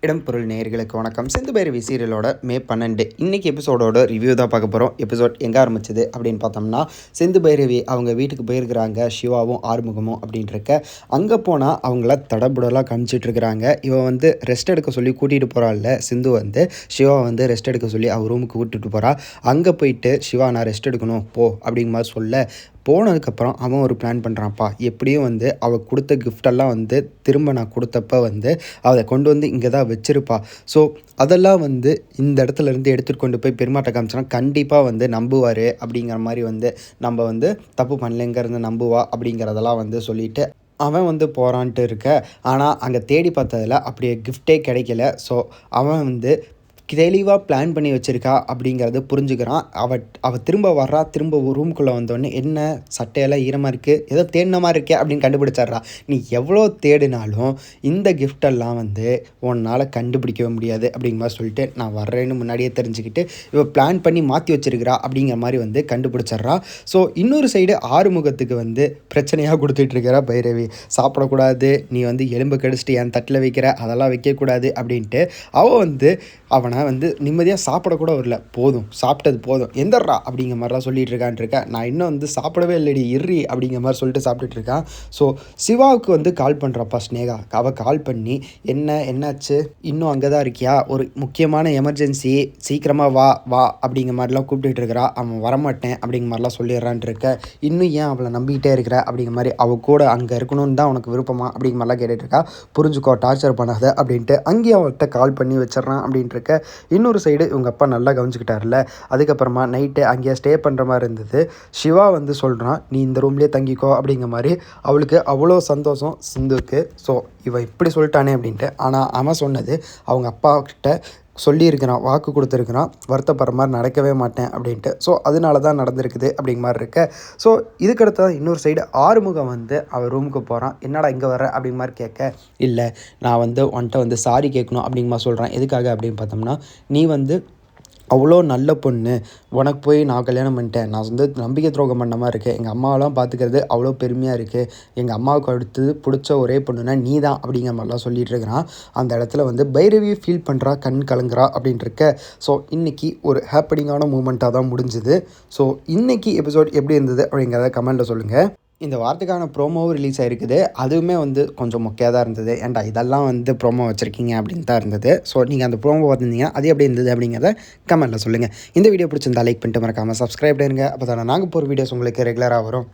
இடம் பொருள் நேயர்களுக்கு வணக்கம். சிந்து பைரவி சீரியலோட மே 12 இன்னைக்கு எபிசோடோட ரிவ்யூ தான் பார்க்க போகிறோம். எபிசோட் எங்கே ஆரம்பிச்சது அப்படின்னு பார்த்தோம்னா, சிந்து பைரவி அவங்க வீட்டுக்கு போயிருக்கிறாங்க. சிவாவும் ஆறுமுகமும் அப்படின்ட்டு அங்கே போனால் அவங்கள தடபுடலாக காமிச்சிட்டு இருக்கிறாங்க. இவன் வந்து ரெஸ்ட் எடுக்க சொல்லி கூட்டிகிட்டு போகிறாள்ல சிந்து வந்து சிவா வந்து ரெஸ்ட் எடுக்க சொல்லி அவர் ரூமுக்கு கூட்டிகிட்டு போகிறா. அங்கே போயிட்டு சிவா நான் ரெஸ்ட் எடுக்கணும் போ அப்படிங்கிற மாதிரி சொல்ல போனதுக்கப்புறம் அவன் ஒரு பிளான் பண்ணுறான்ப்பா. எப்படியும் வந்து அவள் கொடுத்த கிஃப்டெல்லாம் வந்து திரும்ப நான் கொடுத்தப்ப வந்து அதை கொண்டு வந்து இங்கே தான் வச்சுருப்பா. ஸோ அதெல்லாம் வந்து இந்த இடத்துலேருந்து எடுத்துகிட்டு கொண்டு போய் பெருமாட்டை காமிச்சோன்னா கண்டிப்பாக வந்து நம்புவார் அப்படிங்கிற மாதிரி வந்து நம்ம வந்து தப்பு பண்ணலைங்கிறத நம்புவா அப்படிங்கிறதெல்லாம் வந்து சொல்லிவிட்டு அவன் வந்து போகிறான்ட்டு இருக்க. ஆனால் அங்கே தேடி பார்த்ததில் அப்படியே கிஃப்டே கிடைக்கல. ஸோ அவன் வந்து தெளிவாக பிளான் பண்ணி வச்சுருக்கா அப்படிங்கிறத புரிஞ்சுக்கிறான். அவள் திரும்ப வர்றா. திரும்ப ரூம்குள்ளே வந்தோடனே என்ன சட்டையெல்லாம் ஈரமாக இருக்குது, ஏதோ தேடின மாதிரி இருக்கே அப்படின்னு கண்டுபிடிச்சிட்றா. நீ எவ்வளோ தேடினாலும் இந்த கிஃப்டெல்லாம் வந்து உன்னால் கண்டுபிடிக்கவே முடியாது அப்படிங்கிற மாதிரி சொல்லிட்டு நான் வர்றேன்னு முன்னாடியே தெரிஞ்சுக்கிட்டு இவள் பிளான் பண்ணி மாற்றி வச்சுருக்கிறா அப்படிங்கிற மாதிரி வந்து கண்டுபிடிச்சிட்றா. ஸோ இன்னொரு சைடு ஆறுமுகத்துக்கு வந்து பிரச்சனையாக கொடுத்துட்ருக்கிறா பைரவி. சாப்பிடக்கூடாது, நீ வந்து எலும்பு கடிச்சிட்டு என் தட்டில் வைக்கிற, அதெல்லாம் வைக்கக்கூடாது அப்படின்ட்டு அவள் வந்து அவனை வந்து நிம்மதியாக சாப்பிடக்கூட வரல. போதும் சாப்பிட்டது போதும் எந்தர்றா அப்படிங்கிற மாதிரிலாம் சொல்லிகிட்டு இருக்கான். நான் இன்னும் வந்து சாப்பிடவே இல்லடி இர்றி அப்படிங்கிற மாதிரி சொல்லிட்டு சாப்பிட்டுட்டு இருக்கான். ஸோ சிவாவுக்கு வந்து கால் பண்ணுறப்பா ஸ்னேகா. அவள் கால் பண்ணி என்னாச்சு இன்னும் அங்கே தான் இருக்கியா, ஒரு முக்கியமான எமர்ஜென்சி, சீக்கிரமாக வா வா அப்படிங்கிற மாதிரிலாம் கூப்பிட்டுட்டு இருக்கிறா. அவன் வரமாட்டேன் அப்படிங்கிற மாதிரிலாம் சொல்லிடுறான்ட்டு இருக்க. இன்னும் ஏன் அவளை நம்பிக்கிட்டே இருக்கிற அப்படிங்கிற மாதிரி அவள் கூட அங்கே இருக்கணும்னு தான் உனக்கு விருப்பமா அப்படிங்கிற மாதிரிலாம் கேட்டுட்ருக்கா. புரிஞ்சுக்கோ, டார்ச்சர் பண்ணாத அப்படின்ட்டு அங்கேயும் அவள்கிட்ட கால் பண்ணி வச்சிட்றான் அப்படின்ட்டு இருக்க. இன்னொரு சைடு இவங்க அப்பா நல்லா கவனிச்சுக்கிட்டார்ல. அதுக்கப்புறமா நைட்டு அங்கேயே ஸ்டே பண்ணுற மாதிரி இருந்தது. சிவா வந்து சொல்கிறான் நீ இந்த ரூம்லேயே தங்கிக்கோ அப்படிங்கிற மாதிரி. அவளுக்கு அவ்வளோ சந்தோஷம் சிந்துக்கு. ஸோ இவன் இப்படி சொல்லிட்டானே அப்படின்ட்டு. ஆனால் அவன் சொன்னது அவங்க அப்பா கிட்ட சொல்லியிருக்கிறான், வாக்கு கொடுத்துருக்கிறான், வருத்தப்படுற மாதிரி நடக்கவே மாட்டேன் அப்படின்ட்டு. ஸோ அதனால தான் நடந்திருக்குது அப்படிங்கிற மாதிரி இருக்க. ஸோ இதுக்கடுத்து இன்னொரு சைடு ஆறுமுகம் வந்து அவள் ரூமுக்கு போகிறான். என்னடா இங்கே வர அப்படிங்கிற மாதிரி கேட்க, இல்லை நான் வந்து உன்கிட்ட வந்து சாரி கேட்கணும் அப்படிங்கிற மாதிரி சொல்கிறான். எதுக்காக அப்படின்னு பார்த்தோம்னா, நீ வந்து அவ்வளோ நல்ல பொண்ணு, உனக்கு போய் நான் கல்யாணம் பண்ணிட்டேன், நான் வந்து நம்பிக்கை துரோகம் பண்ண மாதிரி இருக்கேன், எங்கள் அம்மாவெல்லாம் பார்த்துக்கிறது அவ்வளோ பெருமையாக இருக்குது, எங்கள் அம்மாவுக்கு அடுத்து பிடிச்ச ஒரே பொண்ணுன்னா நீ தான் அப்படிங்கிற மாதிரிலாம் சொல்லிகிட்டு இருக்கிறான். அந்த இடத்துல வந்து பைரவியை ஃபீல் பண்ணுறா, கண் கலங்குறா அப்படின்ட்டு இருக்க. ஸோ இன்றைக்கி ஒரு ஹாப்பனிங்கான மூமெண்ட்டாக தான் முடிஞ்சுது. ஸோ இன்றைக்கி எபிசோட் எப்படி இருந்தது அப்படிங்கிறத கமெண்ட்டில் சொல்லுங்கள். இந்த வாரத்துக்கான ப்ரோமோவும் ரிலீஸ் ஆகிருக்குது. அதுவுமே வந்து கொஞ்சம் மொக்கையாக தான் இருந்தது. ஏன்டா இதெல்லாம் வந்து ப்ரோமோ வச்சுருக்கீங்க அப்படின்னு தான் இருந்தது. ஸோ நீங்கள் அந்த ப்ரோமோ பார்த்துருந்தீங்க, அது எப்படி இருந்தது அப்படிங்கிறத கமெண்ட்டில் சொல்லுங்கள். இந்த வீடியோ பிடிச்சிருந்தா லைக் பண்ணிட்டு மறக்காமல் சப்ஸ்கிரைப் பண்ணுங்க. அப்போ தானே நாங்கள் போகிற வீடியோஸ் உங்களுக்கு ரெகுலராக வரும்.